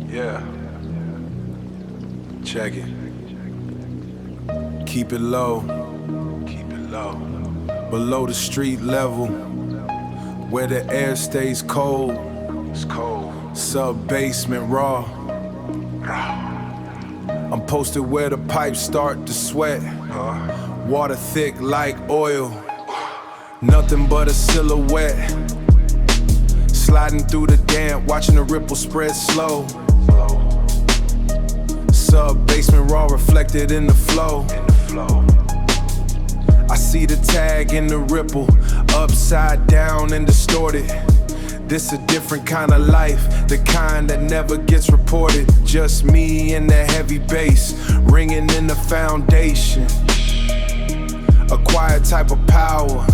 Yeah. Check it. Keep it low. Keep it low. Below the street level, where the air stays cold. It's cold. Sub-basement raw. I'm posted where the pipes start to sweat. Water thick like oil. Nothing but a silhouette. Sliding through the damp, watching the ripple spread slow. Sub-basement raw reflected in the flow. I see the tag in the ripple, upside down and distorted. This a different kind of life, the kind that never gets reported. Just me and the heavy bass, ringing in the foundation. A quiet type of power,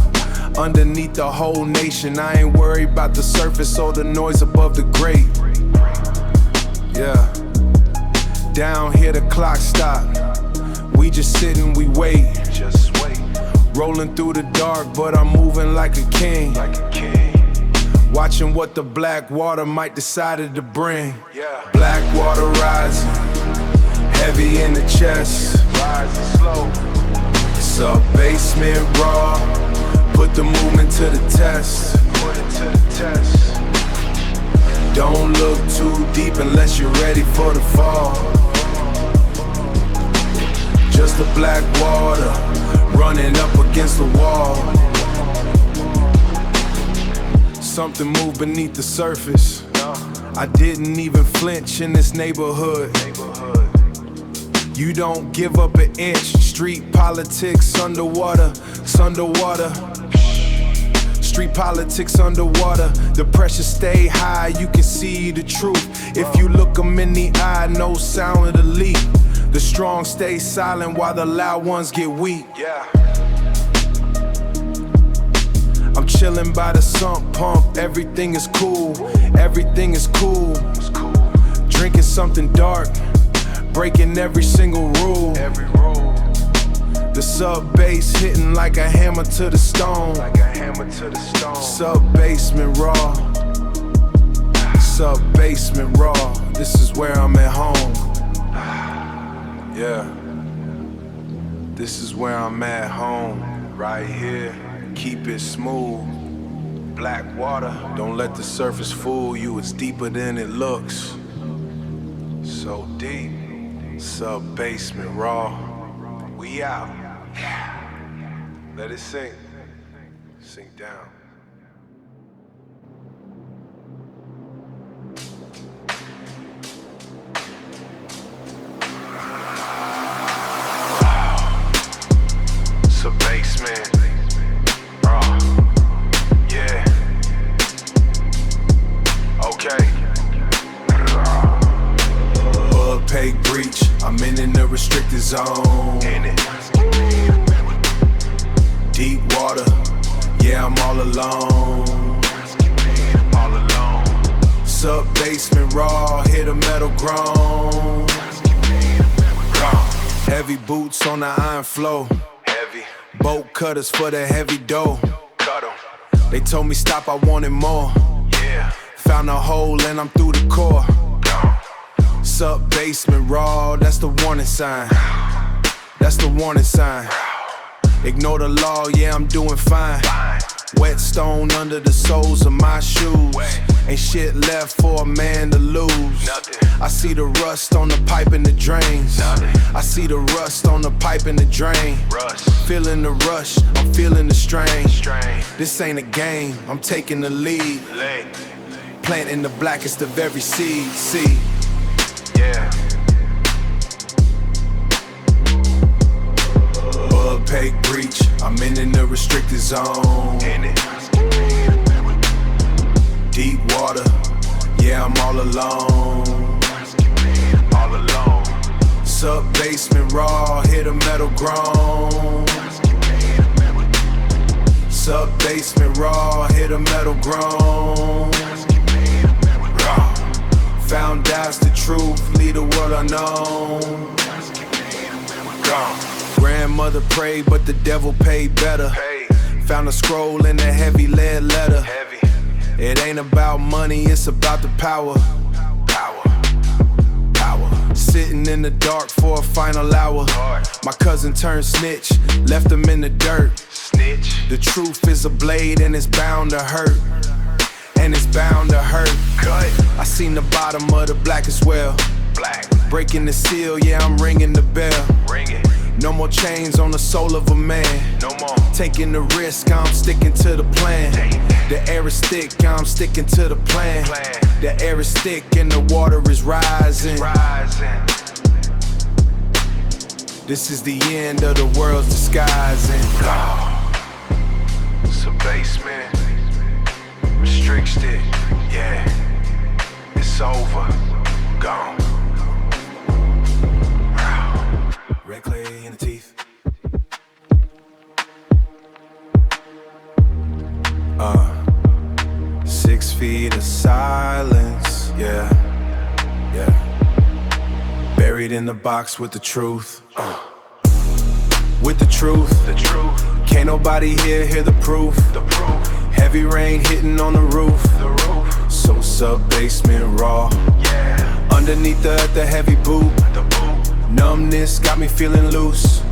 underneath the whole nation. I ain't worried about the surface or the noise above the grate. Yeah. Down here the clock stop. We just sit and we wait. Just wait. Rolling through the dark, but I'm moving like a king. Like a king. Watching what the black water might decide to bring. Yeah. Black water rising, heavy in the chest. Rising slow. Sub-basement raw. Put the movement to the test. Put it to the test. Don't look too deep unless you're ready for the fall. Just the black water running up against the wall. Something moved beneath the surface. I didn't even flinch in this neighborhood. You don't give up an inch. Street politics underwater. Street politics underwater. The pressure stay high, you can see the truth. If you look them in the eye, no sound of the leak. The strong stay silent while the loud ones get weak. Yeah. I'm chilling by the sump pump, everything is cool. Everything is cool. Drinking something dark, breaking every single rule. Every rule. The sub-bass hitting like a hammer to the stone. Like a hammer to the stone. Sub-basement raw. Sub-basement raw. This is where I'm at home. Yeah. This is where I'm at home. Right here. Keep it smooth. Black water. Don't let the surface fool you. It's deeper than it looks. So deep. Sub-basement raw. We out. Let it sink. Sink down. Sub-basement. Raw. Yeah. Okay. Bug peg breach. I'm in the restricted zone. In it. Deep water, yeah, I'm all alone. All alone. Sub-basement raw, hit a metal groan. Heavy boots on the iron flow. Heavy. Bolt cutters for the heavy dough. Cut 'em. They told me stop, I wanted more. Yeah. Found a hole and I'm through the core. Sub-basement raw, that's the warning sign. That's the warning sign. Ignore the law, yeah, I'm doing fine. Wet stone under the soles of my shoes. Ain't shit left for a man to lose. I see the rust on the pipe and the drains. I see the rust on the pipe and the drain. Feeling the rush, I'm feeling the strain. This ain't a game, I'm taking the lead. Planting the blackest of every seed. See, yeah. Bug peg breach, I'm in the restricted zone. Deep water, yeah, I'm all alone. All alone. Sub-basement raw, hit a metal groan. Sub-basement raw, hit a metal groan. Found out's the truth, leave the world unknown. Grandmother prayed, but the devil paid better. Found a scroll in a heavy lead letter. It ain't about money, it's about the power. Sitting in the dark for a final hour. My cousin turned snitch, left him in the dirt. Snitch. The truth is a blade and it's bound to hurt. And it's bound to hurt. Cut. I seen the bottom of the black as well. Black. Breaking the seal, yeah, I'm ringing the bell. Ring it. No more chains on the soul of a man. No more. Taking the risk, I'm sticking to the plan. The air is thick, I'm sticking to the plan. The air is thick and the water is rising. This is the end of the world's disguising. It's a basement. Restricted, yeah. It's over. Gone. Red clay in the teeth. 6 feet of silence, yeah. Buried in the box with the truth. With the truth. Can't nobody hear the proof. Heavy rain hitting on the roof. So sub-basement raw. Yeah. Underneath the heavy boot. Numbness got me feeling loose.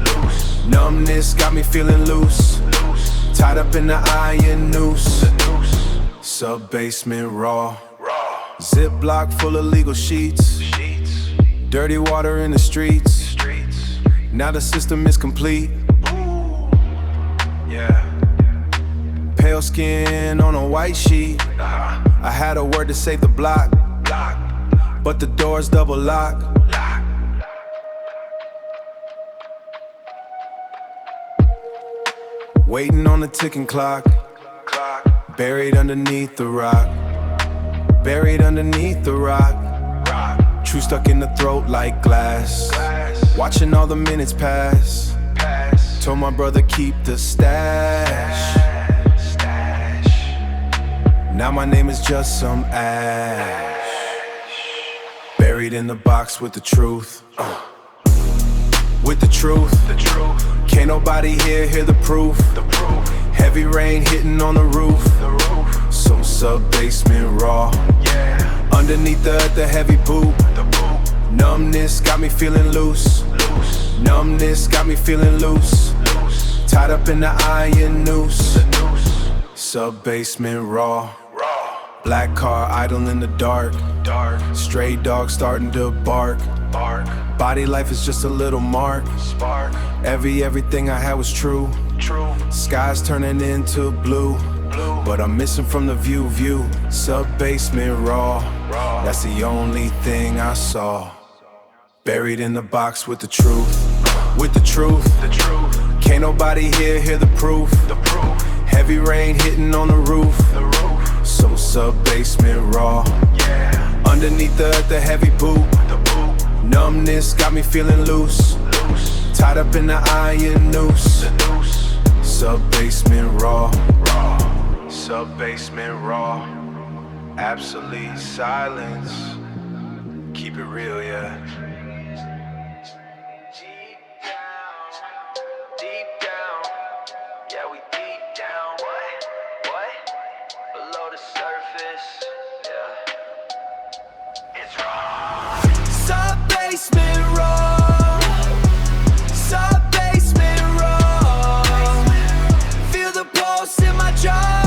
Numbness got me feeling loose. Tied up in the iron noose. Sub-basement raw. Ziploc full of legal sheets. Dirty water in the streets. Now the system is complete. Yeah. Pale skin on a white sheet. I had a word to save the block, but the door's double locked. Waiting on the ticking clock. Buried underneath the rock. Buried underneath the rock. True stuck in the throat like glass. Watching all the minutes pass. Told my brother keep the stash. Now my name is just some ash. Buried in the box with the truth. With the truth. Can't nobody hear the proof. Heavy rain hitting on the roof. So sub-basement raw. Underneath the heavy boot. Numbness got me feeling loose. Numbness got me feeling loose. Tied up in the iron noose. Sub-basement raw. Black car idle in the dark. Stray dog starting to bark. Body life is just a little mark. Everything I had was true. Skies turning into blue. But I'm missing from the view. Sub-basement raw. That's the only thing I saw. Buried in the box with the truth. With the truth. Can't nobody hear the proof. Heavy rain hitting on the roof. So sub-basement raw. Underneath the heavy boot. Numbness got me feeling loose. Tied up in the iron noose. Sub-basement raw. Sub-basement raw. Absolute silence. Keep it real, yeah. Deep down, yeah, we deep down. What? Below the surface, yeah. It's raw. Sub-basement raw. Sub-basement raw. Feel the pulse in my jaw.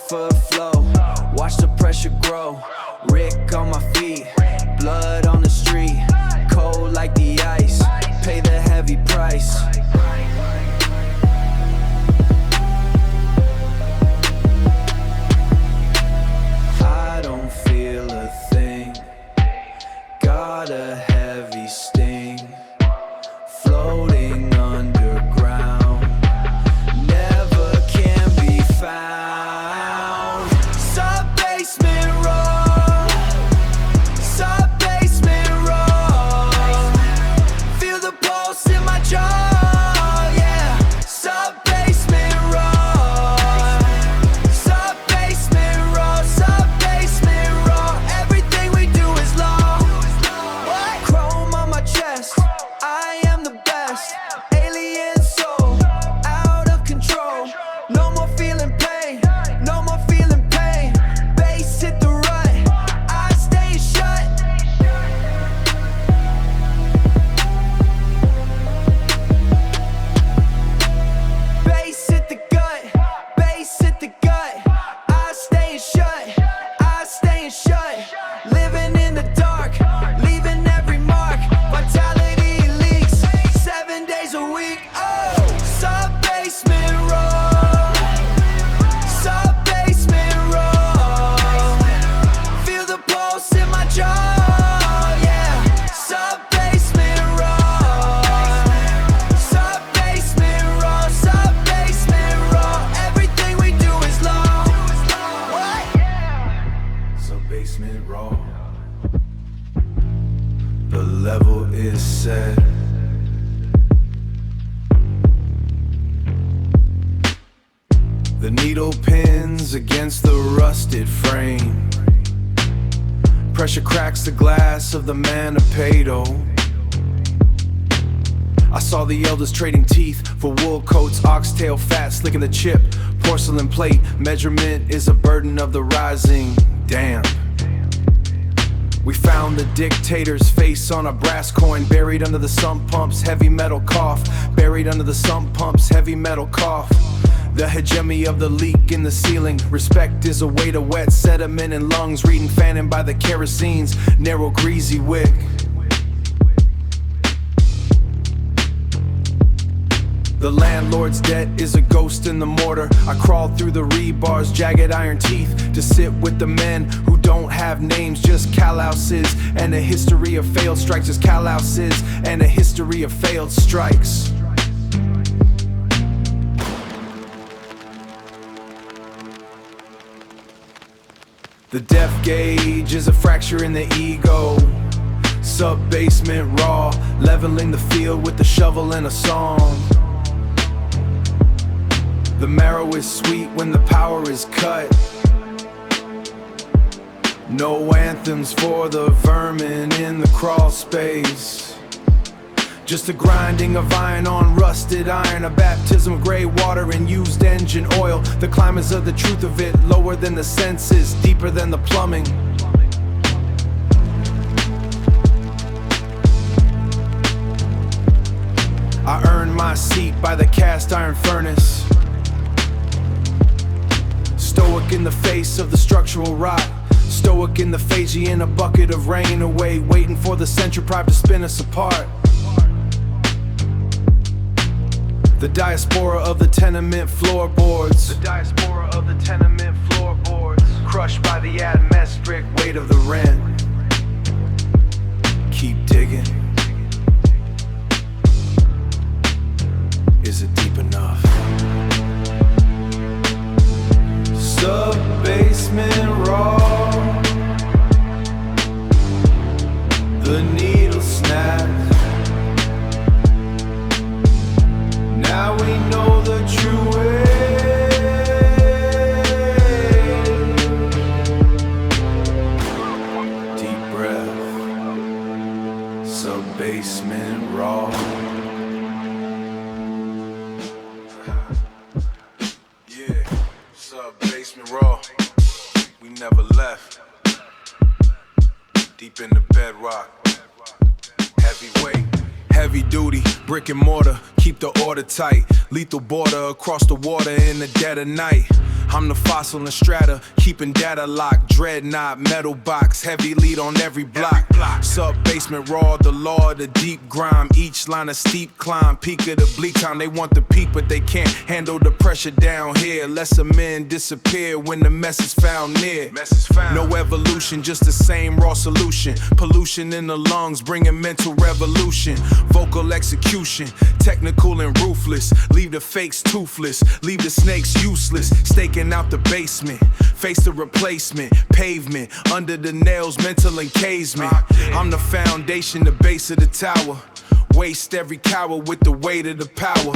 For a flow, watch the pressure grow. Rick on my feet, blood on the street, cold like the ice, pay the heavy price. I don't feel a thing, got a heavy sting, floating underground, never can be found. jaw, yeah. Sub-basement raw. Sub-basement raw, sub-basement raw. Everything we do is law. What? Sub-basement raw. The level is set. The needle pins against the rusted frame. Pressure cracks the glass of the Manipado. I saw the elders trading teeth for wool coats, oxtail fat, slicking the chip, porcelain plate. Measurement is a burden of the rising damp. We found the dictator's face on a brass coin, buried under the sump pumps, heavy metal cough. Buried under the sump pumps, heavy metal cough. The hegemony of the leak in the ceiling. Respect is a way to wet sediment in lungs. Reading fanning by the kerosene's narrow greasy wick. The landlord's debt is a ghost in the mortar. I crawl through the rebar's jagged iron teeth to sit with the men who don't have names, just callouses. And a history of failed strikes is callouses. And a history of failed strikes. The depth gauge is a fracture in the ego. Sub-basement raw, leveling the field with a shovel and a song. The marrow is sweet when the power is cut. No anthems for the vermin in the crawl space. Just a grinding of iron on rusted iron, a baptism of gray water and used engine oil. The climates of the truth of it, lower than the senses, deeper than the plumbing. I earned my seat by the cast iron furnace. Stoic in the face of the structural rot. Stoic in the phagy in a bucket of rain away, waiting for the centriprop to spin us apart. The diaspora of the tenement floorboards. The diaspora of the tenement floorboards. Crushed by the atmospheric weight of the rent. Keep digging. Is it deep enough? Sub-basement raw. The needle snaps. Now we know the true way. Deep breath. Sub-basement raw. Yeah, sub-basement raw. We never left. Deep in the bedrock. Heavyweight. Heavy duty, brick and mortar, keep the order tight. Lethal border across the water in the dead of night. I'm the fossil in strata, keeping data locked. Dreadnought, metal box, heavy lead on every block. Sub-basement raw, the law of the deep grime. Each line a steep climb, peak of the bleak time. They want the peak, but they can't handle the pressure down here. Lesser men disappear when the mess is found near. No evolution, just the same raw solution. Pollution in the lungs, bringing mental revolution. Vocal execution, technical and ruthless. Leave the fakes toothless, leave the snakes useless. Staking out the basement, face the replacement. Pavement, under the nails, mental encasement. I'm the foundation, the base of the tower. Waste every coward with the weight of the power.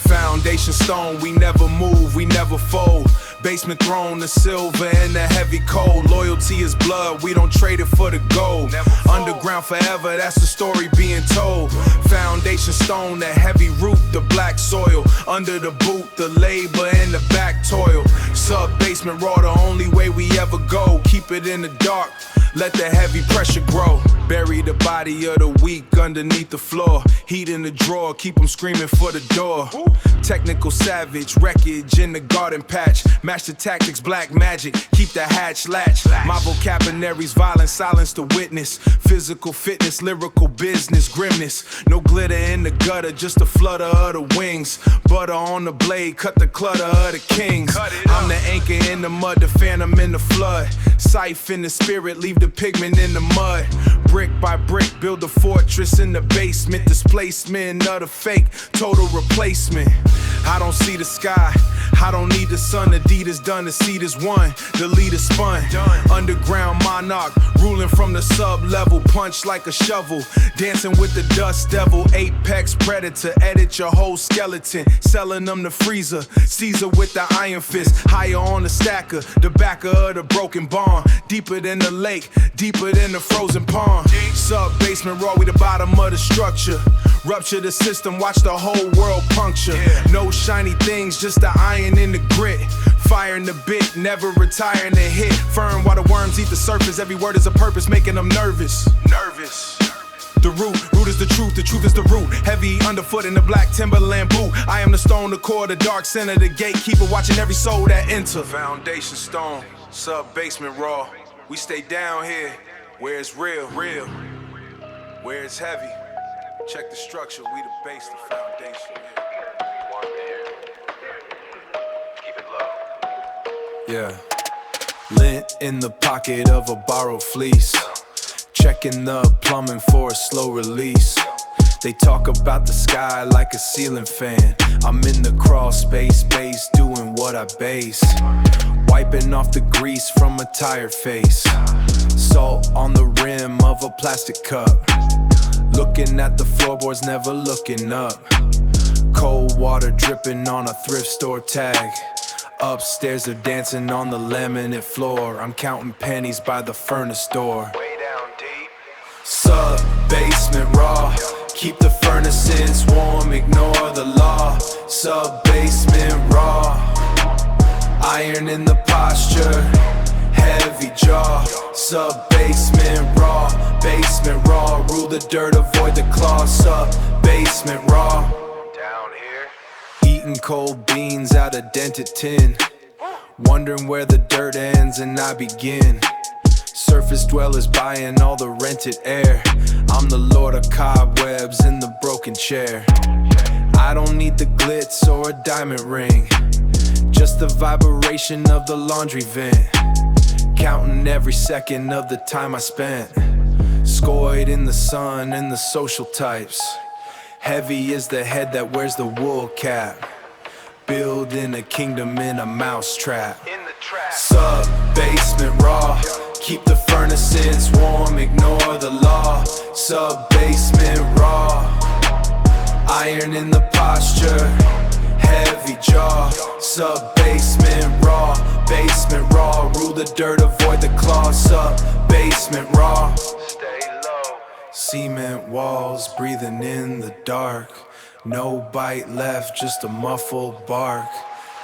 Foundation stone, we never move, we never fold. Basement throne, the silver and the heavy coal. Loyalty is blood, we don't trade it for the gold. Underground forever, that's the story being told. Foundation stone, the heavy root, the black soil. Under the boot, the labor and the back toil. Sub-basement raw, the only way we ever go. Keep it in the dark, let the heavy pressure grow. Bury the body of the weak underneath the floor. Heat in the drawer, keep them screaming for the door. Technical savage, wreckage in the garden patch. Master tactics, black magic, keep the hatch latch. My vocabulary's violent, silence to witness. Physical fitness, lyrical business, grimness. No glitter in the gutter, just a flutter of the wings. Butter on the blade, cut the clutter of the kings. I'm the anchor in the mud, the phantom in the flood. Siphon the spirit, leave the pigment in the mud. Brick by brick, build a fortress in the basement. Displacement of the fake, total replacement. I don't see the sky, I don't need the sun. Adidas done, the seed is won, the leader spun. Underground monarch, ruling from the sub-level. Punch like a shovel, dancing with the dust devil. Apex predator, edit your whole skeleton. Selling them the freezer, Caesar with the iron fist. Higher on the stacker, the backer of the broken barn. Deeper than the lake, deeper than the frozen pond. Sub-basement raw, we the bottom of the structure. Rupture the system, watch the whole world puncture. No shiny things, just the iron in the grit. Fire in the bit, never retiring the hit. Firm while the worms eat the surface. Every word is a purpose, making them nervous. The root is the truth is the root. Heavy underfoot in the black timberland boot. I am the stone, the core, the dark center, the gatekeeper, watching every soul that enter. Foundation stone, sub-basement raw. We stay down here, where it's real, where it's heavy. Check the structure, we the base, the foundation. Yeah. Lint in the pocket of a borrowed fleece. Checking the plumbing for a slow release. They talk about the sky like a ceiling fan. I'm in the crawl space, base, doing what I base. Wiping off the grease from a tired face. Salt on the rim of a plastic cup. Looking at the floorboards, never looking up. Cold water dripping on a thrift store tag. Upstairs they're dancing on the laminate floor. I'm counting pennies by the furnace door. Way down deep. Sub-basement raw. Keep the furnaces warm, ignore the law. Sub-basement raw. Iron in the posture, heavy jaw. Sub-basement raw, basement raw. Rule the dirt, avoid the claws. Sub-basement raw. Down here. Eating cold beans out of dented tin. Wondering where the dirt ends and I begin. Surface dwellers buying all the rented air. I'm the lord of cobwebs in the broken chair. I don't need the glitz or a diamond ring. Just the vibration of the laundry vent. Counting every second of the time I spent. Scored in the sun and the social types. Heavy is the head that wears the wool cap. Building a kingdom in a mousetrap. Sub-basement raw. Keep the furnaces warm, ignore the law. Sub-basement raw. Iron in the posture, heavy jaw. Sub-basement raw, basement raw. Rule the dirt, avoid the claws. Sub-basement raw. Stay low. Cement walls, breathing in the dark. No bite left, just a muffled bark.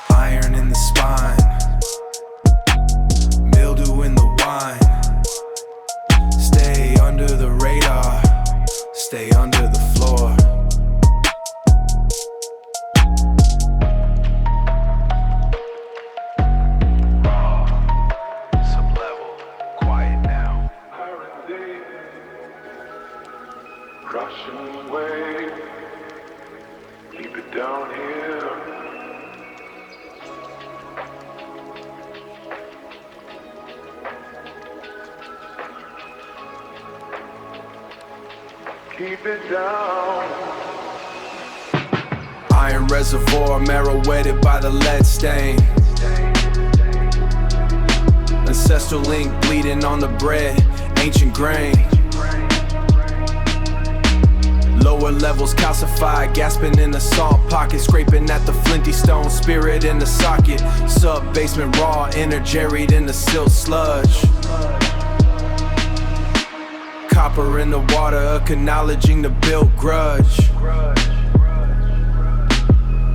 Iron in the spine, mildew in the wine. Stay under the radar, stay under the floor. Sub-level, quiet now. Rushing away, keep it down here. Keep it down. Iron reservoir, marrow wetted by the lead stain. Ancestral link bleeding on the bread, ancient grain. Lower levels calcified, gasping in the salt pocket. Scraping at the flinty stone, spirit in the socket. Sub-basement raw, inner jerried in the silt sludge. Copper in the water, acknowledging the built grudge.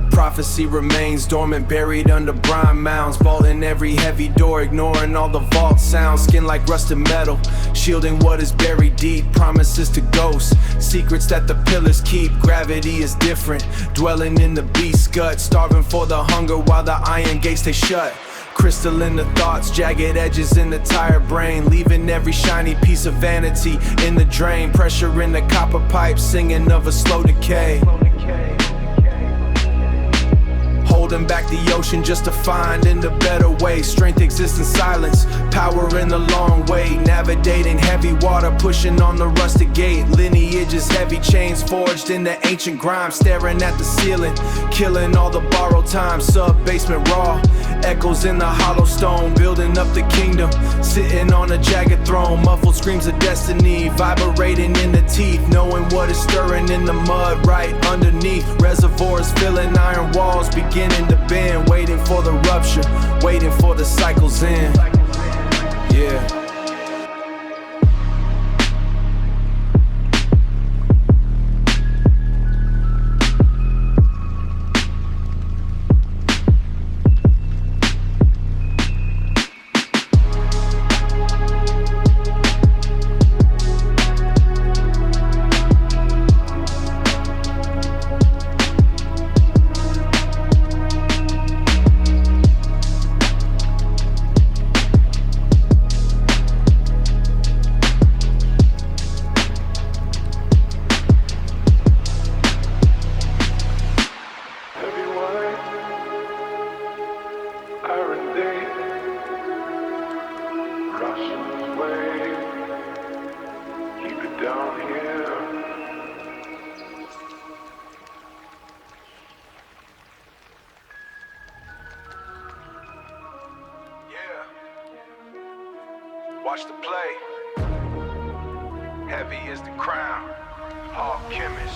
Prophecy remains dormant, buried under brine mounds. Vaulting every heavy door, ignoring all the vault sounds. Skin like rusted metal, shielding what is buried deep. Promises to ghosts, secrets that the pillars keep. Gravity is different, dwelling in the beast's gut. Starving for the hunger while the iron gates stay shut. Crystal in the thoughts, jagged edges in the tired brain, leaving every shiny piece of vanity in the drain. Pressure in the copper pipe, singing of a slow decay. Holding back the ocean just to find in the better way. Strength exists in silence, power in the long way. Navigating heavy water, pushing on the rusted gate. Lineage is heavy, chains forged in the ancient grime. Staring at the ceiling, killing all the borrowed time. Sub-basement raw, echoes in the hollow stone. Building up the kingdom, sitting on a jagged throne. Muffled screams of destiny, vibrating in the teeth. Knowing what is stirring in the mud right underneath. Reservoirs filling iron walls, beginning to bend, waiting for the rupture, waiting for the cycle's end. Yeah. Down here. Yeah. Watch the play. Heavy is the crown. Alchemist.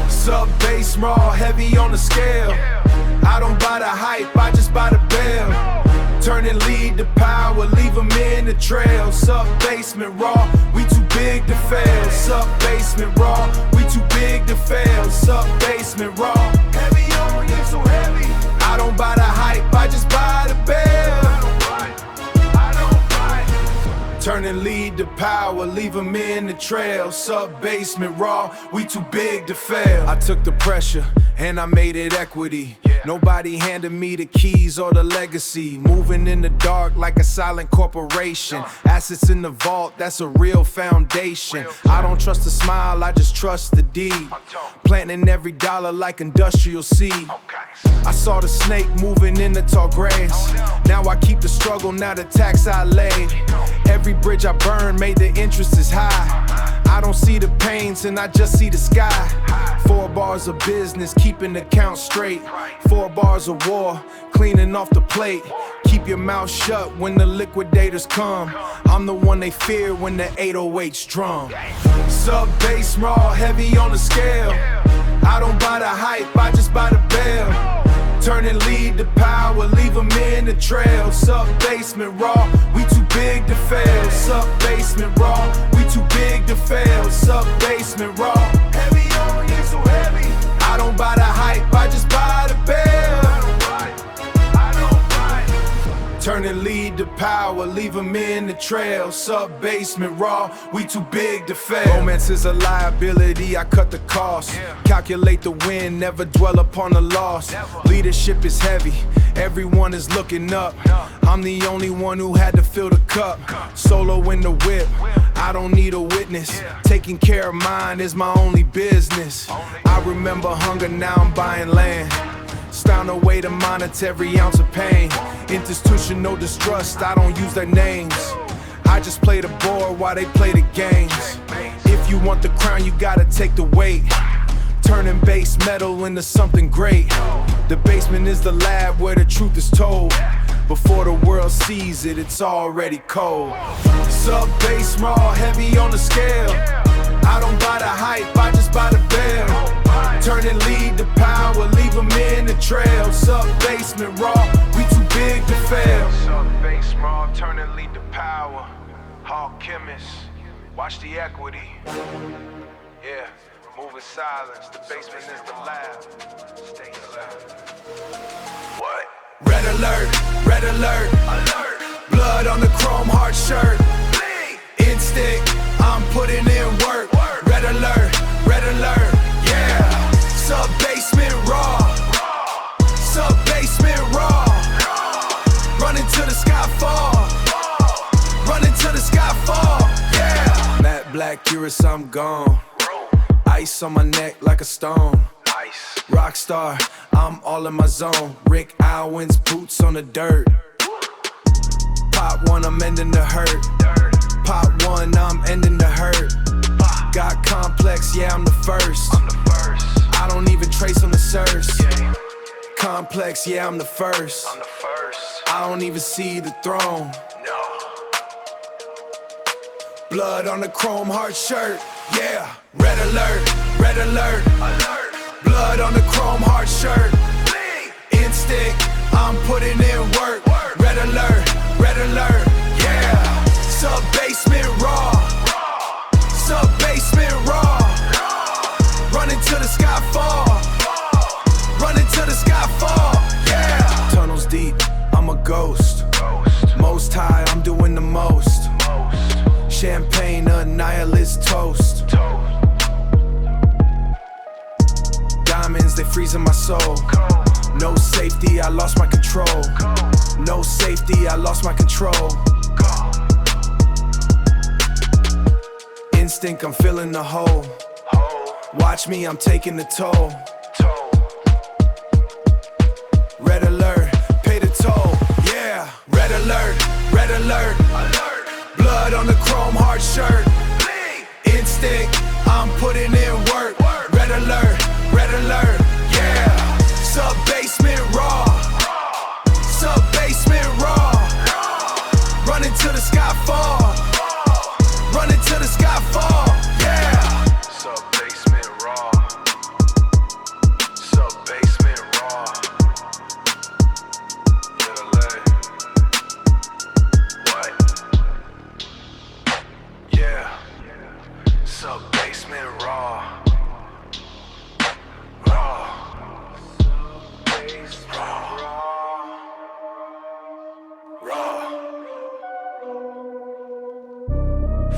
Sub-bass raw, heavy on the scale. I don't buy the hype, I just buy the bell. Turning lead to power, leave them in the trail. Sub-basement raw, we too big to fail. Sub-basement raw, we too big to fail. Sub-basement raw, heavy on you, so heavy. I don't buy the hype, I just buy the bell. I don't buy. Turning lead to power, leave them in the trail. Sub-basement raw, we too big to fail. I took the pressure and I made it equity. Nobody handed me the keys or the legacy. Moving in the dark like a silent corporation. Assets in the vault, that's a real foundation. I don't trust the smile, I just trust the deed. Planting every dollar like industrial seed. I saw the snake moving in the tall grass. Now I keep the struggle, now the tax I laid. Every bridge I burn made the interest is high. I don't see the pains and I just see the sky. 4 bars of business, keeping the count straight. 4 bars of war, cleaning off the plate. Keep your mouth shut when the liquidators come. I'm the one they fear when the 808's drum. Sub-bass raw, heavy on the scale. I don't buy the hype, I just buy the bell. Turning lead to power, leave them in the trail. Sub-basement raw, we too big to fail. Sub-basement raw, we too big to fail. Sub-basement raw, heavy on you, so heavy. I don't buy the hype, I just buy the bell. I don't buy. Turning lead to power, leave them in the trail. Sub-basement raw, we too big to fail. Romance is a liability, I cut the cost. Calculate the win, never dwell upon the loss. Leadership is heavy, everyone is looking up. I'm the only one who had to fill the cup. Solo in the whip, I don't need a witness. Taking care of mine is my only business. I remember hunger, now I'm buying land. Found a way to monitor every ounce of pain. Institutional distrust, I don't use their names. I just play the board while they play the games. If you want the crown, you gotta take the weight. Turning base metal into something great. The basement is the lab where the truth is told. Before the world sees it, it's already cold. Sub-bass raw, heavy on the scale. I don't buy the hype, I just buy the bell. Turning lead to power, leave them in the trail. Sub-basement raw, we too big to fail. Sub-bass raw, turning lead to power. Alchemist, watch the equity. Yeah, moving silence, the basement is the lab. Stay alive. What? Red alert, alert. Blood on the chrome heart shirt. Instinct, I'm putting in work. Red alert, yeah. Sub-basement raw. Sub-basement raw. Accurate, I'm gone. Ice on my neck like a stone. Rockstar, I'm all in my zone. Rick Owens, boots on the dirt. Pop one, I'm ending the hurt. Pop one, I'm ending the hurt. Got complex, yeah, I'm the first. I don't even trace on the source. Complex, yeah, I'm the first. I don't even see the throne. Blood on the chrome heart shirt, yeah. Red alert, red alert, alert. Blood on the chrome heart shirt. Instinct, I'm putting in work. Red alert, yeah. Sub-basement raw. Sub-basement raw. Running till the sky fall. Running till the sky fall, yeah. Tunnels deep, I'm a ghost. Most high, I'm doing the most. Champagne, a nihilist toast. Diamonds, they freezing my soul. No safety, I lost my control. No safety, I lost my control. Instinct, I'm filling the hole. Watch me, I'm taking the toll. Red alert, pay the toll, yeah. Red alert, alert. Blood on the chrome heart shirt. Instinct, I'm putting in work. Red alert, yeah. Sub-basement raw. Sub-basement raw. Running till the sky fall. Running till the sky fall, yeah. Sub-basement raw. Sub-basement raw. What? Yeah. Sub-basement raw.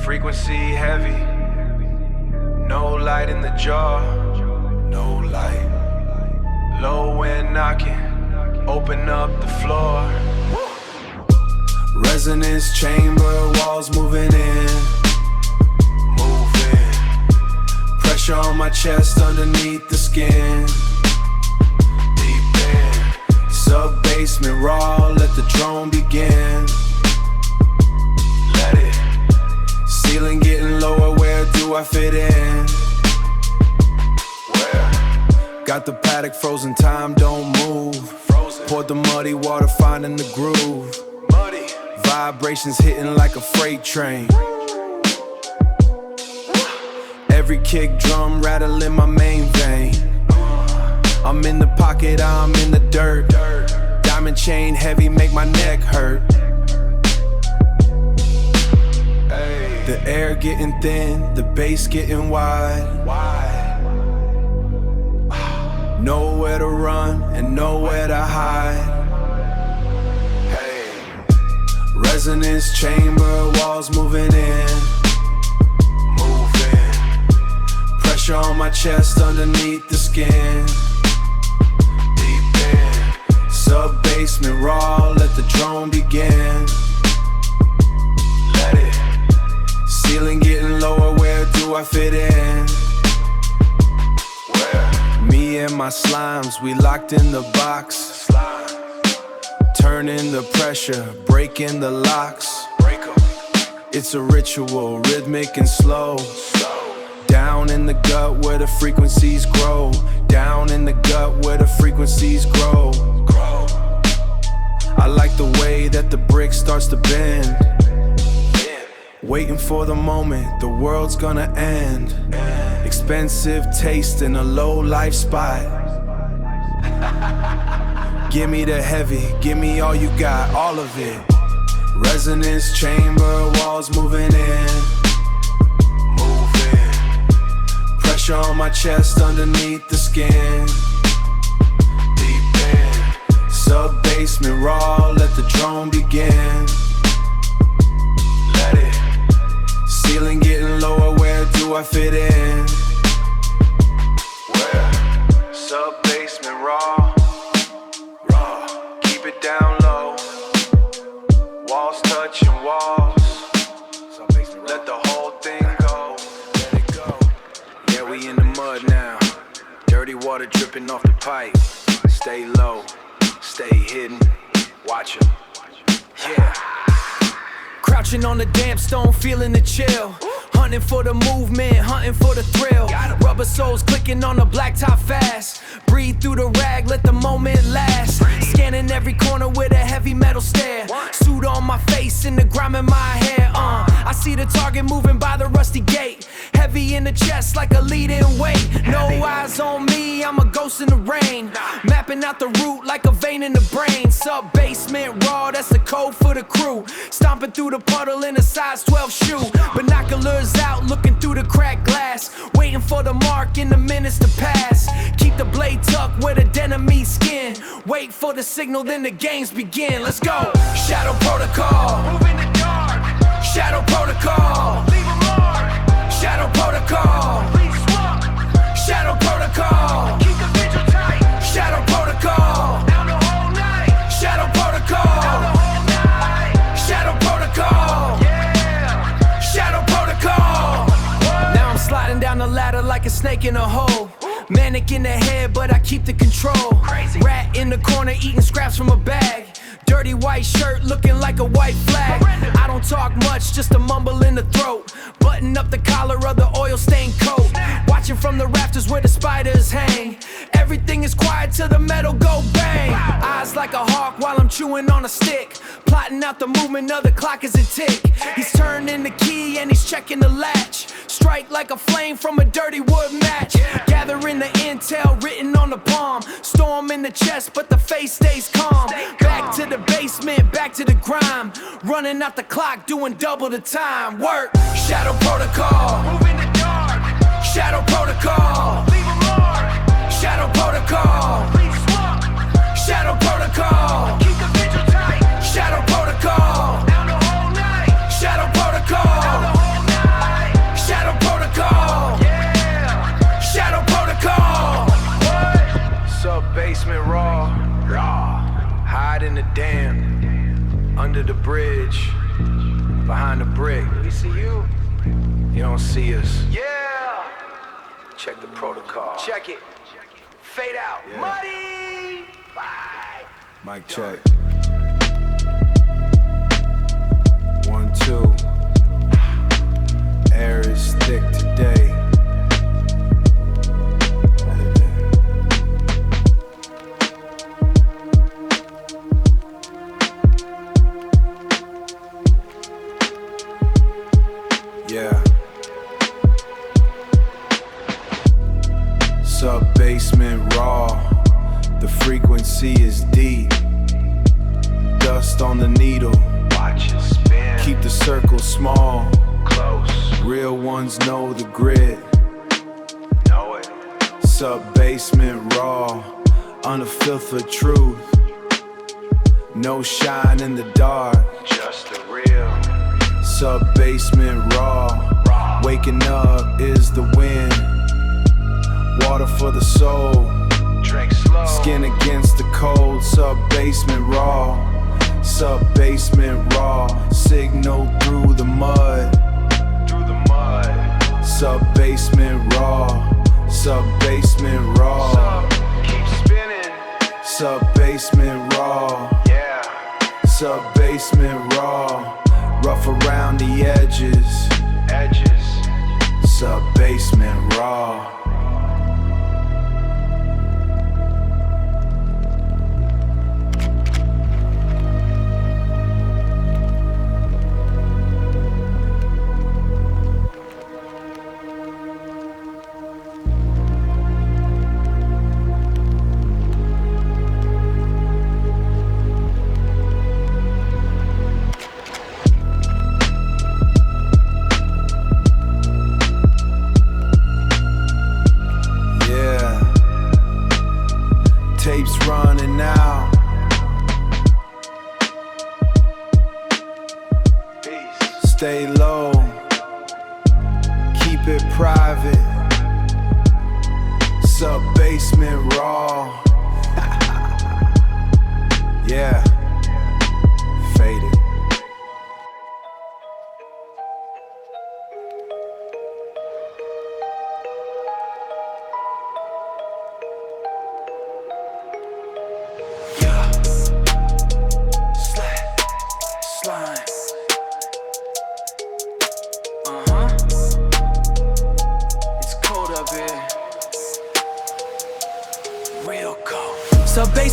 Frequency heavy, no light in the jaw, no light. Low end knocking, open up the floor. Resonance chamber, walls moving in. Moving. Pressure on my chest underneath the skin. Deep in. Sub-basement raw, let the drone begin. Let it. Ceiling getting lower, where do I fit in? Where? Got the paddock frozen, time don't move. Frozen. Poured the muddy water, finding the groove. Muddy. Vibrations hitting like a freight train. Every kick drum rattling my main vein. I'm in the pocket, I'm in the dirt. Diamond chain heavy, make my neck hurt. The air getting thin, the bass getting wide. Nowhere to run and nowhere to hide. Hey. Resonance chamber, walls moving in. Moving. Pressure on my chest underneath the skin. Deep in. Sub-basement raw, let the drone begin. Let it. Ceiling getting lower, where do I fit in? Where? Me and my slimes, we locked in the box. Turning the pressure, breaking the locks. It's a ritual, rhythmic and slow. Down in the gut where the frequencies grow. Down in the gut where the frequencies grow. I like the way that the brick starts to bend. Waiting for the moment, the world's gonna end. Expensive taste in a low life spot. Give me the heavy, give me all you got, all of it. Resonance chamber, walls moving in. Moving. Pressure on my chest underneath the skin. Deep in. Sub-basement raw, let the drone begin. Let it. Ceiling getting lower, where do I fit in? Where? Sub-basement raw. Keep it down low. Walls touching walls. Let the whole thing go. What now? Dirty water dripping off the pipe. Stay low, stay hidden. Watch 'em. Yeah. Crouching on the damp stone, feeling the chill. Hunting for the movement, hunting for the thrill. Rubber soles clicking on the blacktop fast. Breathe through the rag, let the moment last. Scanning every corner with a heavy metal stare. Suit on my face and the grime in my hair. I see the target moving by the rusty gate. Heavy in the chest like a leading weight. No eyes on me, I'm a ghost in the rain. Mapping out the route like a vein in the brain. Sub-basement raw, that's the code for the crew. Stomping through the puddle in a size 12 shoe. Binoculars out, looking through the cracked glass. Waiting for the mark in the minutes to pass. Keep the blade tucked where the denim meets skin. Wait for the signal, then the games begin. Let's go. Shadow protocol. Move in the dark. Shadow protocol. Leave a mark. Shadow protocol. Please swap. Shadow protocol. Keep the vigil tight. Shadow protocol. Out the whole night. Shadow protocol. Out the whole night. Shadow protocol. Yeah. Shadow protocol. What? Now I'm sliding down the ladder like a snake in a hole. Manic in the head, but I keep the control. Crazy. Rat in the corner eating scraps from a bag. Dirty white shirt looking like a white flag. I don't talk much, just a mumble in the throat. Button up the collar of the oil stained coat. Watching from the rafters where the spiders hang. Everything is quiet till the metal go bang. Eyes like a hawk while I'm chewing on a stick. Plotting out the movement of the clock as it tick. He's turning the key and he's checking the latch. Strike like a flame from a dirty wood match. Gathering the intel written on the palm. Storm in the chest but the face stays calm. Back to the basement, back to the grime. Running out the clock, doing double the time. Work. Shadow protocol. Move in the dark. Shadow protocol. Leave a mark. Shadow protocol. Please swap. Shadow protocol. Keep the vigil tight. Shadow protocol. Out the whole night. Shadow protocol. Out the whole night. Shadow protocol. Yeah. Shadow protocol. What? Sub-basement raw. Hide in the dam. Under the bridge. Behind the brick. We see you. You don't see us. Yeah. Check the protocol. Check it. Fade out. Yeah. Muddy. Bye. Mic check. 1, 2. Air is thick today. Yeah. Sub-basement raw. The frequency is deep. Dust on the needle. Watch it spin. Keep the circle small. Close. Real ones know the grit. Know it. Sub-basement raw. Unfiltered truth. No shine in the dark. Just the real. Sub-basement raw. Waking up is the wind. Water for the soul. Drink slow. Skin against the cold. Sub-basement raw. Sub-basement raw. Signal through the mud. Through the mud. Sub-basement raw. Sub-basement raw. Sub, keep spinning. Sub-basement raw. Yeah. Sub-basement raw. Rough around the edges. Edges. Sub-basement raw. Tapes running out. Peace. Stay low. Keep it private. Sub-basement raw. Yeah. Faded.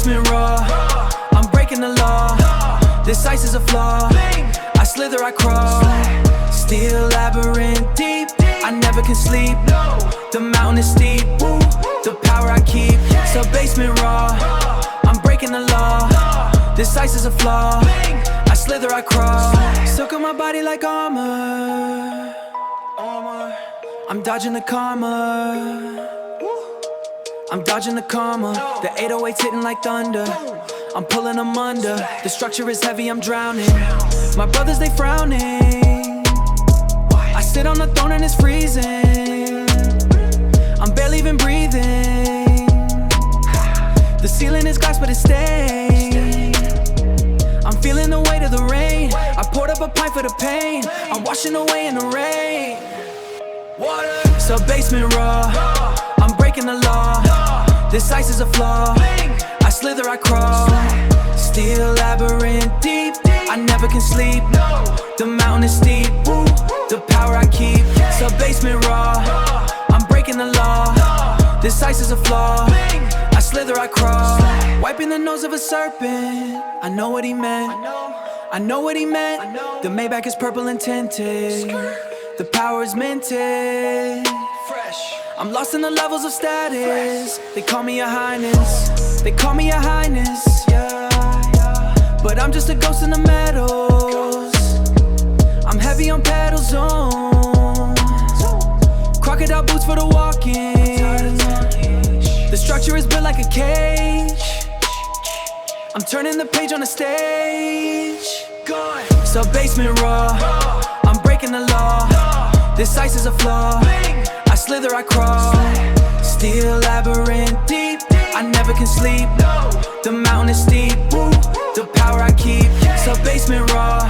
basement raw, I'm breaking the law. This ice is a flaw, I slither, I crawl. Steel labyrinth deep, I never can sleep. The mountain is steep, the power I keep. So basement raw, I'm breaking the law. This ice is a flaw, I slither, I crawl. Silk on my body like armor, I'm dodging the karma. I'm dodging the karma. The 808's hitting like thunder, I'm pulling them under. The structure is heavy, I'm drowning. My brothers, they frowning. I sit on the throne and it's freezing. I'm barely even breathing. The ceiling is glass but it's stained. I'm feeling the weight of the rain. I poured up a pint for the pain. I'm washing away in the rain. Water. So basement raw, I'm breaking the law. This ice is a flaw, I slither, I crawl. Steel labyrinth deep, I never can sleep. The mountain is steep, the power I keep. So basement raw, I'm breaking the law. This ice is a flaw, I slither, I crawl. Wiping the nose of a serpent, I know what he meant. I know what he meant. The Maybach is purple and tinted, the power is minted. I'm lost in the levels of status. They call me a highness, they call me a highness, yeah. But I'm just a ghost in the meadows. I'm heavy on pedal zones. Crocodile boots for the walking. The structure is built like a cage. I'm turning the page on the stage. So basement raw, I'm breaking the law. This ice is a flaw, I slither, I crawl. Steel labyrinth deep, I never can sleep. The mountain is steep, the power I keep. So basement raw,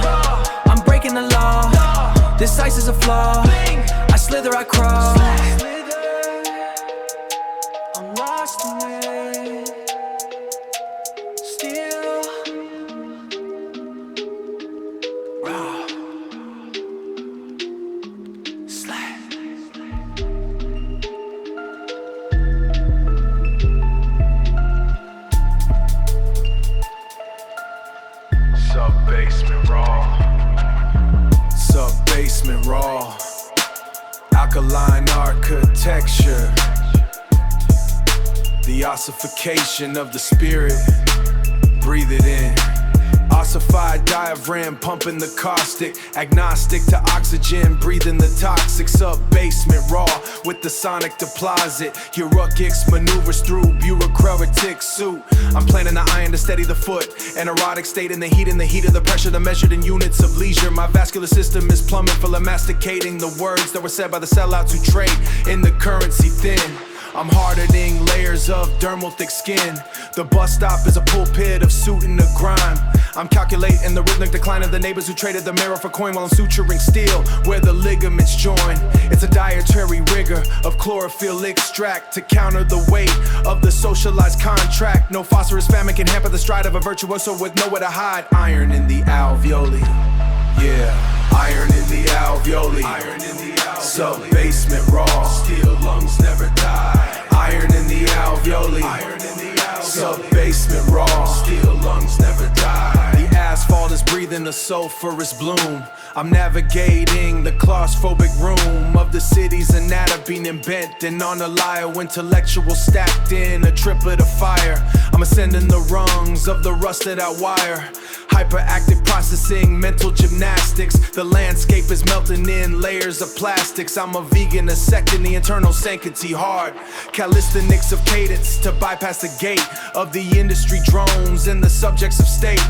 I'm breaking the law. This ice is a flaw, I slither, I crawl. I'm lost in it. Still raw. Sub-basement raw. Sub-basement raw. Alkaline architecture. The ossification of the spirit. Breathe it in. Ossified diaphragm pumping the caustic. Agnostic to oxygen, breathing the toxic. Sub-basement raw with the sonic deposit. Hierarchics maneuvers through bureaucratic suit. I'm planting the iron to steady the foot. An erotic state in the heat of the pressure, the measured in units of leisure. My vascular system is plumbing, full of masticating the words that were said by the sellouts who trade in the currency thin. I'm hardening layers of dermal thick skin. The bus stop is a pulpit of suit in the grime. I'm calculating the rhythmic decline of the neighbors who traded the mirror for coin while I'm suturing steel where the ligaments join. It's a dietary rigor of chlorophyll extract to counter the weight of the socialized contract. No phosphorus famine can hamper the stride of a virtuoso with nowhere to hide. Iron in the alveoli, yeah. Iron in the alveoli, iron in the alveoli. Sub-basement raw, steel lungs never die. Iron in the alveoli, iron in the alveoli. Sub-basement raw, steel lungs never die. The asphalt is breathing a sulfurous bloom. I'm navigating the claustrophobic room of the city's anatomy and bent and on a lyre, intellectual stacked in a triplet of fire. I'm ascending the rungs of the rusted out wire. Hyperactive processing, mental gymnastics. The landscape is melting in layers of plastics. I'm a vegan, dissecting the internal sanctity hard. Calisthenics of cadence to bypass the gate of the industry drones and the subjects of state.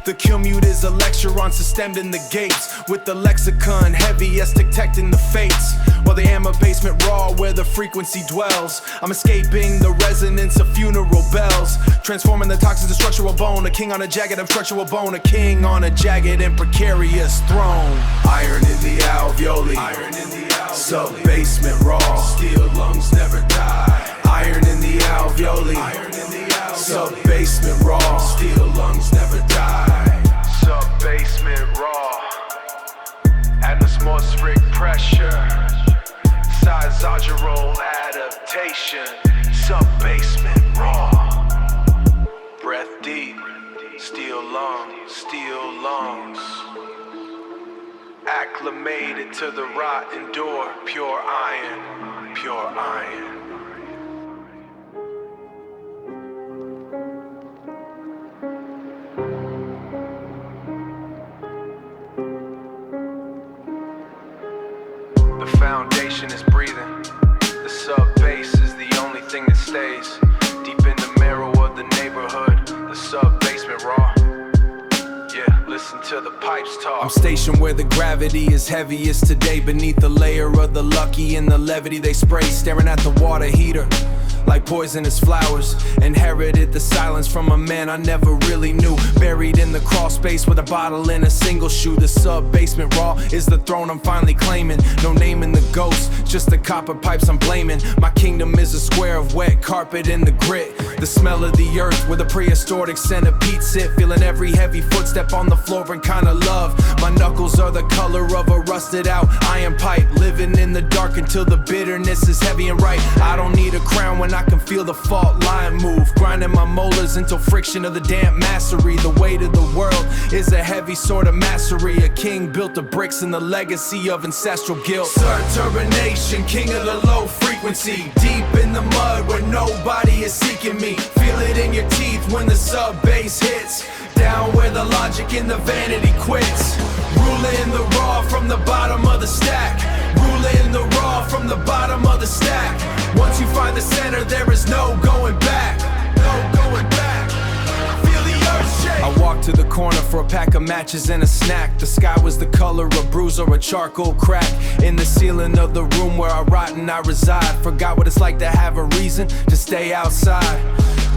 The commute is a lecture on systemed in the gates with the lexicon heavy as detecting the fates. While the amber basement raw where the frequency dwells. I'm escaping the resonance of funeral bells. Transforming the toxins to structural bone. A king on a jagged and structural bone. A king on a jagged and precarious throne. Iron in the alveoli, iron in the alveoli. Sub-basement raw, steel lungs never die. Iron in the alveoli, iron in the alveoli. Sub-basement raw, steel lungs never die. Sub-basement raw. Atmospheric pressure. Sizogeral adaptation. Sub-basement raw. Breath steel lungs. Acclimated to the rotten door, pure iron, pure iron. The foundation is breathing. The sub-bass is the only thing that stays. Deep in the marrow of the neighborhood, the sub-basement raw. Yeah, listen to the pipes talk. I'm stationed where the gravity is heaviest today. Beneath the layer of the lucky and the levity they spray. Staring at the water heater like poisonous flowers. Inherited the silence from a man I never really knew. Buried in the crawl space with a bottle and a single shoe. The sub-basement raw is the throne I'm finally claiming. No name in the ghost, just the copper pipes I'm blaming. My kingdom is a square of wet carpet in the grit. The smell of the earth where the prehistoric centipede sit. Feeling every heavy footstep on the floor and kinda love. My knuckles are the color of a rusted out iron pipe. Living in the dark until the bitterness is heavy and right. I don't need a crown when I can feel the fault line move. Grinding my molars until friction of the damp mastery. The weight of the world is a heavy sort of mastery. A king built the bricks and the legacy of ancestral guilt. Turbination, king of the low frequency. Deep in the mud where nobody is seeking me. Feel it in your teeth when the sub-bass hits. Down where the logic and the vanity quits. Ruling the raw from the bottom of the stack. Ruling the raw from the bottom of the stack. Once you find the center, there is no going back. No going back. Feel the earth shake. I walked to the corner for a pack of matches and a snack. The sky was the color of bruise or a charcoal crack. In the ceiling of the room where I rot and I reside. Forgot what it's like to have a reason to stay outside.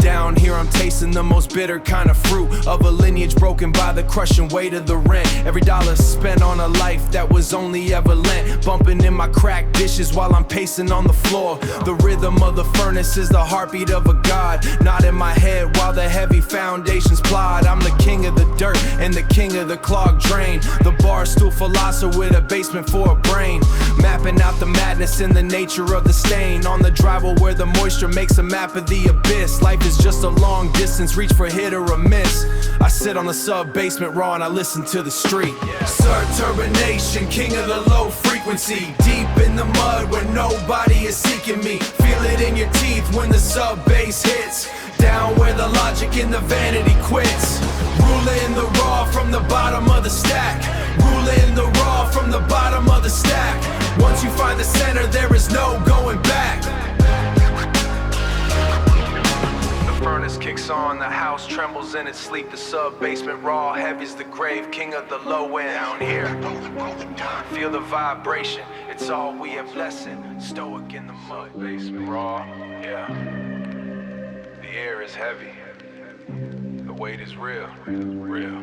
Down here I'm tasting the most bitter kind of fruit of a lineage broken by the crushing weight of the rent. Every dollar spent on a life that was only ever lent. Bumping in my cracked dishes while I'm pacing on the floor. The rhythm of the furnace is the heartbeat of a god. Not in my head while the heavy foundations plod. I'm the king of the dirt and the king of the clogged drain. The bar stool philosopher with a basement for a brain. Mapping out the madness and the nature of the stain. On the drywall where the moisture makes a map of the abyss. Life is just a long distance reach for hit or a miss. I sit on the sub-basement raw and I listen to the street. Turbination, king of the low frequency. Deep in the mud where nobody is seeking me. Feel it in your teeth when the sub-bass hits. Down where the logic and the vanity quits. Ruling the raw from the bottom of the stack. Ruling the raw from the bottom of the stack. Once you find the center, there is no going back. Furnace kicks on, the house trembles in its sleep. The sub-basement raw, heavy's the grave, king of the low end. Down here, feel the vibration, it's all we have lessened. Stoic in the mud, basement raw, yeah. The air is heavy, the weight is real, real.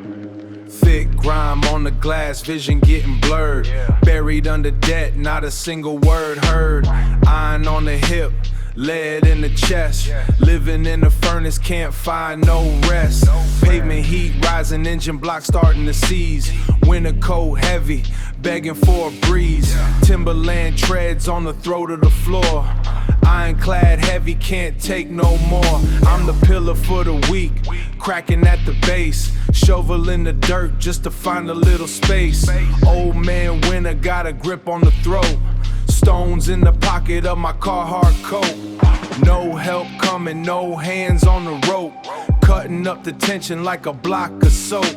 Thick grime on the glass, vision getting blurred. Buried under debt, not a single word heard. Iron on the hip, lead in the chest. Living in the furnace, can't find no rest. Pavement heat rising, engine block starting to seize. Winter coat heavy, begging for a breeze. Timberland treads on the throat of the floor. Ironclad heavy, can't take no more. I'm the pillar for the weak, cracking at the base. Shovel in the dirt just to find a little space. Old man winter got a grip on the throat. Stones in the pocket of my Carhartt coat. No help coming, no hands on the rope. Cutting up the tension like a block of soap.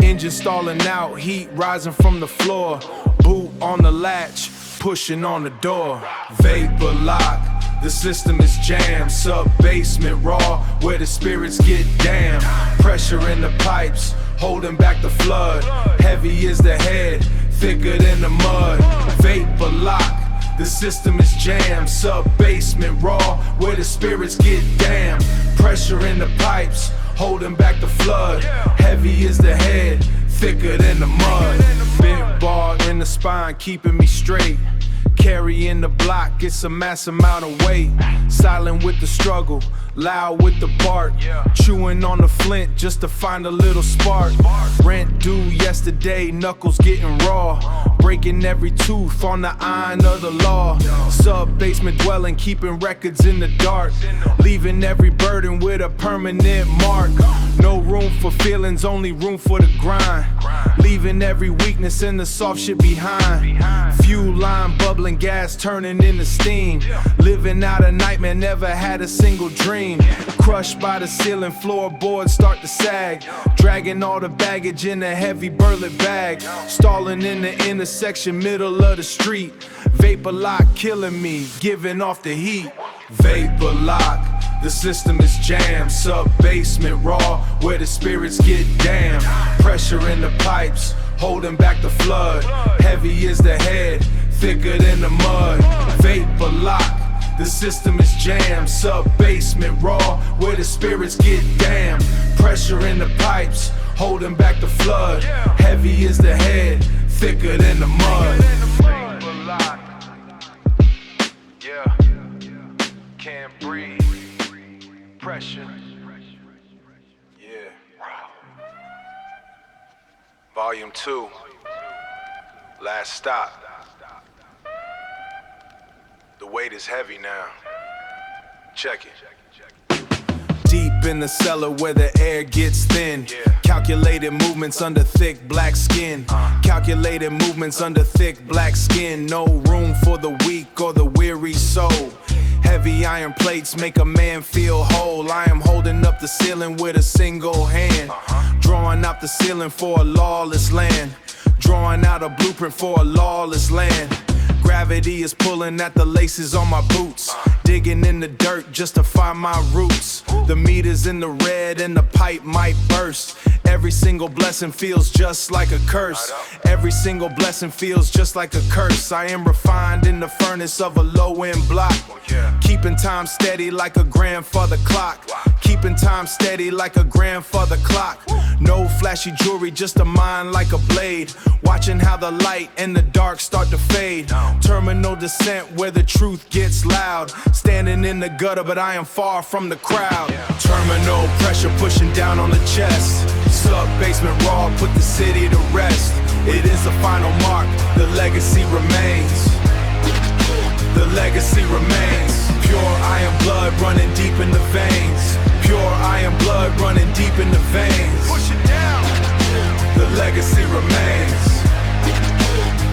Engine stalling out, heat rising from the floor. Boot on the latch, pushing on the door. Vapor lock, the system is jammed. Sub-basement raw, where the spirits get damned. Pressure in the pipes, holding back the flood. Heavy is the head, thicker than the mud. Vapor lock, the system is jammed. Sub-basement raw, where the spirits get damned. Pressure in the pipes, holding back the flood. Heavy is the head, thicker than the mud. Bent bar in the spine, keeping me straight. Carrying the block, it's a mass amount of weight. Silent with the struggle, loud with the bark. Chewing on the flint just to find a little spark. Rent due yesterday, knuckles getting raw. breaking every tooth on the iron of the law. Sub-basement dwelling, keeping records in the dark, leaving every burden with a permanent mark. No room for feelings, only room for the grind, leaving every weakness and the soft shit behind. Fuel line bubbling, gas turning into steam, living out a nightmare, never had a single dream. Crushed by the ceiling, floorboards start to sag, dragging all the baggage in a heavy burlap bag, stalling in the intersection, middle of the street. Vapor lock killing me, giving off the heat. Vapor lock, the system is jammed. Sub-basement raw, where the spirits get damned. Pressure in the pipes, holding back the flood. Heavy is the head, thicker than the mud. Vapor lock, the system is jammed. Sub-basement raw, where the spirits get damned. Pressure in the pipes, holding back the flood. Heavy is the head, thicker than the mud. Vapor lock. Yeah. Can't breathe. Pressure. Yeah. Volume 2. Last stop. The weight is heavy now. Check it. Deep in the cellar where the air gets thin. Calculated movements under thick black skin. Calculated movements under thick black skin. No room for the weak or the weary soul. Heavy iron plates make a man feel whole. I am holding up the ceiling with a single hand, drawing out the ceiling for a lawless land, drawing out a blueprint for a lawless land. Gravity is pulling at the laces on my boots, digging in the dirt just to find my roots. The meter's in the red and the pipe might burst. Every single blessing feels just like a curse. Every single blessing feels just like a curse. I am refined in the furnace of a low-end block, keeping time steady like a grandfather clock. Keeping time steady like a grandfather clock. No flashy jewelry, just a mind like a blade, watching how the light and the dark start to fade. Terminal descent where the truth gets loud. Standing in the gutter, but I am far from the crowd. Terminal pressure pushing down on the chest. Sub-basement raw, put the city to rest. It is a final mark, the legacy remains. The legacy remains. Pure iron blood running deep in the veins. Pure iron blood running deep in the veins. Push it down. The legacy remains.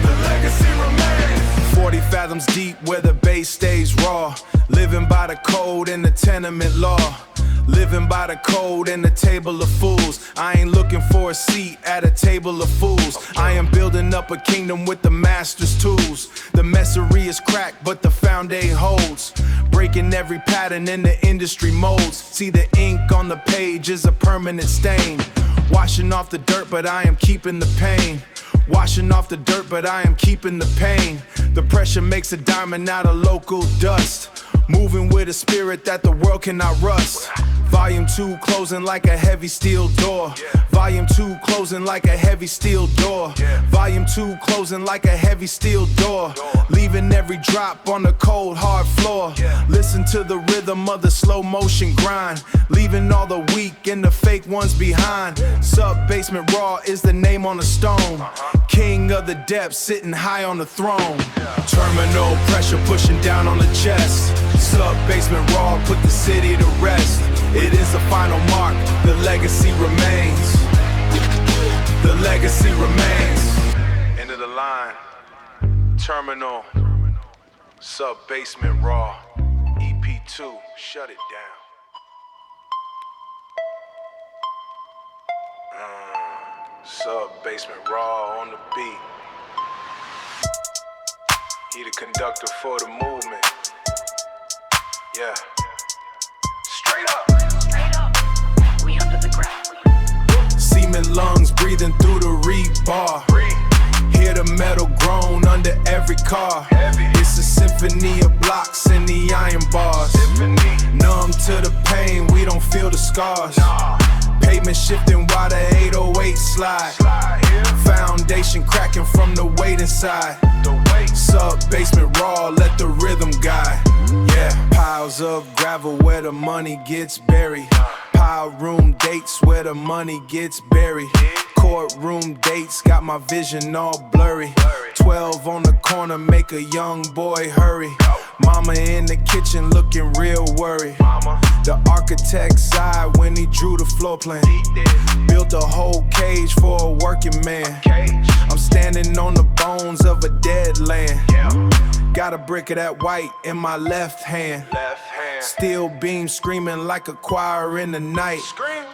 The legacy remains. 40 fathoms deep where the base stays raw. Living by the code and the tenement law. Living by the code and the table of fools. I ain't looking for a seat at a table of fools. I am building up a kingdom with the master's tools. The messery is cracked, but the foundation holds. Breaking every pattern in the industry molds. See the ink on the page is a permanent stain. Washing off the dirt, but I am keeping the pain. Washing off the dirt, but I am keeping the pain. The pressure makes a diamond out of local dust. Moving with a spirit that the world cannot rust. Volume 2 closing like a heavy steel door. Volume 2 closing like a heavy steel door. Volume 2 closing like a heavy steel door. Leaving every drop on the cold hard floor. Listen to the rhythm of the slow motion grind. Leaving all the weak and the fake ones behind. Sub-basement raw is the name on the stone. King of the depths sitting high on the throne. Terminal pressure pushing down on the chest. Sub-basement raw, put the city to rest. It is a final mark, the legacy remains. The legacy remains. End of the line. Terminal. Sub-basement raw. ep2, shut it down. Sub-basement raw on the beat. He the conductor for the movement. Yeah. Straight up. We under the ground. Semen lungs breathing through the rebar. Hear the metal groan under every car. It's a symphony of blocks and the iron bars. Numb to the pain, we don't feel the scars. Pavement shifting while the 808 slide. Foundation cracking from the weight inside. Sub-basement raw, let the rhythm guide. Yeah, piles of gravel where the money gets buried. Power room dates where the money gets buried. Courtroom dates got my vision all blurry. 12 on the corner make a young boy hurry. Mama in the kitchen looking real worried. The architect sighed when he drew the floor plan. Built a whole cage for a working man. I'm standing on the bones of a dead land. Got a brick of that white in my left hand. Steel beam screaming like a choir in the night.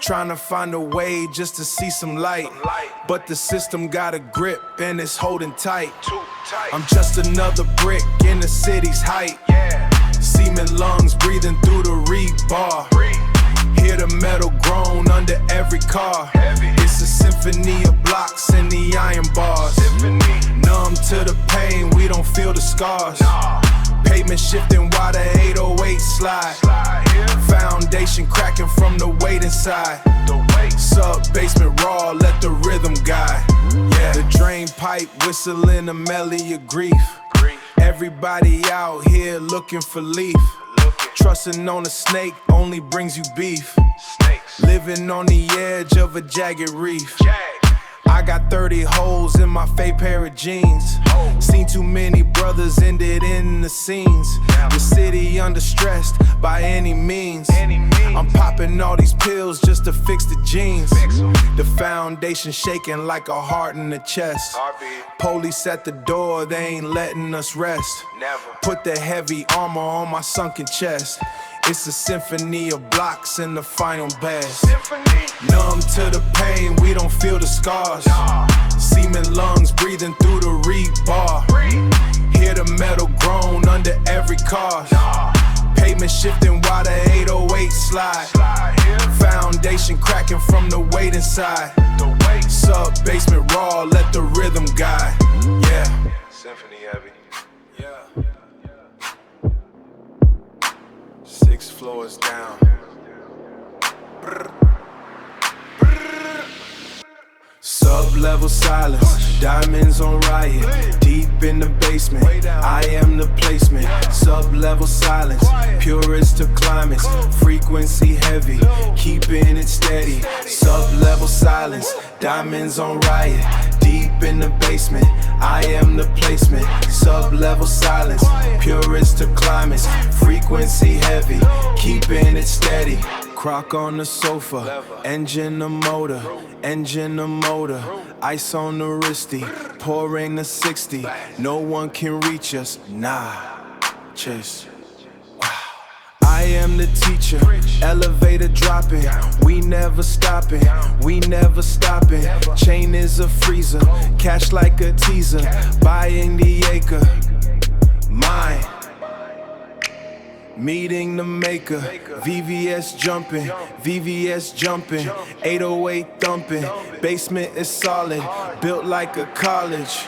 Trying to find a way just to see some light. But the system got a grip and it's holding tight. I'm just another brick in the city's height. Cement lungs breathing through the rebar. Hear the metal groan under every car. It's a symphony of blocks and the iron bars. Numb to the pain, we don't feel the scars. Pavement shifting while the 808 slide. Foundation cracking from the weight inside. Sub-basement raw, let the rhythm guide. The drain pipe whistling a melody of grief. Everybody out here looking for leaf. Trusting on a snake only brings you beef. Living on the edge of a jagged reef. I got 30 holes in my fake pair of jeans. Seen too many brothers ended in the scenes. The city under stressed by any means. I'm popping all these pills just to fix the jeans. The foundation shaking like a heart in the chest. Police at the door, they ain't letting us rest. Put the heavy armor on my sunken chest. It's a symphony of blocks in the final best. Numb to the pain, we don't feel the scars. Cement lungs breathing through the rebar. Hear the metal groan under every car. Pavement shifting while the 808 slide. Foundation cracking from the weight inside. Sub-basement raw, let the rhythm guide. Symphony heavy. 6 floors down. Sub-level silence, diamonds on riot. Deep in the basement, I am the placement. Sub-level silence, purest of climates. Frequency heavy, keeping it steady. Sub-level silence, diamonds on riot. Deep in the basement, I am the placement. Sub-level silence, purest of climates. Frequency heavy, keeping it steady. Crock on the sofa, engine the motor, engine the motor. Ice on the wristy, pouring the 60. No one can reach us, nah, chase. I am the teacher, elevator dropping. We never stopping, we never stopping. Chain is a freezer, cash like a teaser. Buying the acre, mine. Meeting the maker, VVS jumping, VVS jumping, 808 thumping. Basement is solid, built like a college.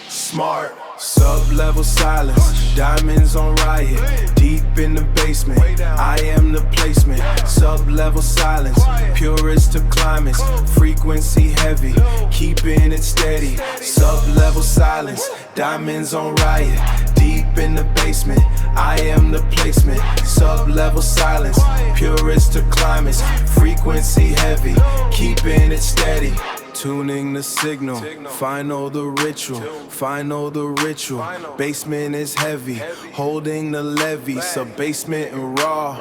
Smart, sub-level silence, diamonds on riot. Deep in the basement, I am the placement. Sub-level silence, purest of climates. Frequency heavy, keeping it steady. Sub-level silence, diamonds on riot. Deep in the basement, I am the placement. Sub-level silence, purest of climates. Frequency heavy, keeping it steady. Tuning the signal, final the ritual, final the ritual. Basement is heavy, holding the levee. Sub-basement and raw,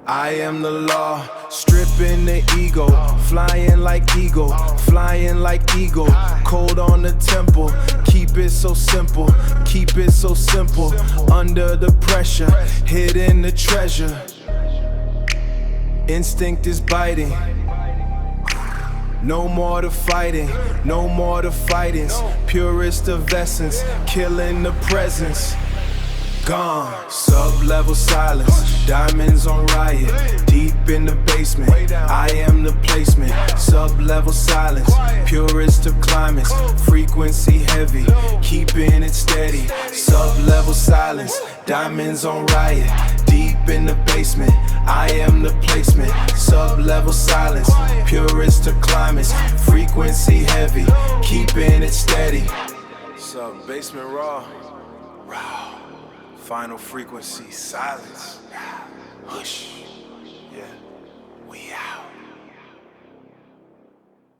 I am the law. Stripping the ego, flying like eagle, flying like eagle. Cold on the temple, keep it so simple, keep it so simple. Under the pressure, hidden the treasure. Instinct is biting. No more to fighting, no more to fightings. Purest of essence, killing the presence. Gone, sub-level silence, diamonds on riot. Deep in the basement, I am the placement. Sub-level silence, purest of climates. Frequency heavy, keeping it steady. Sub-level silence, diamonds on riot. Deep in the basement, I am the placement. Sub-level silence, purest of climates. Frequency heavy, keeping it steady. Sub-basement raw, raw. Final frequency silence. Hush. Yeah, we out.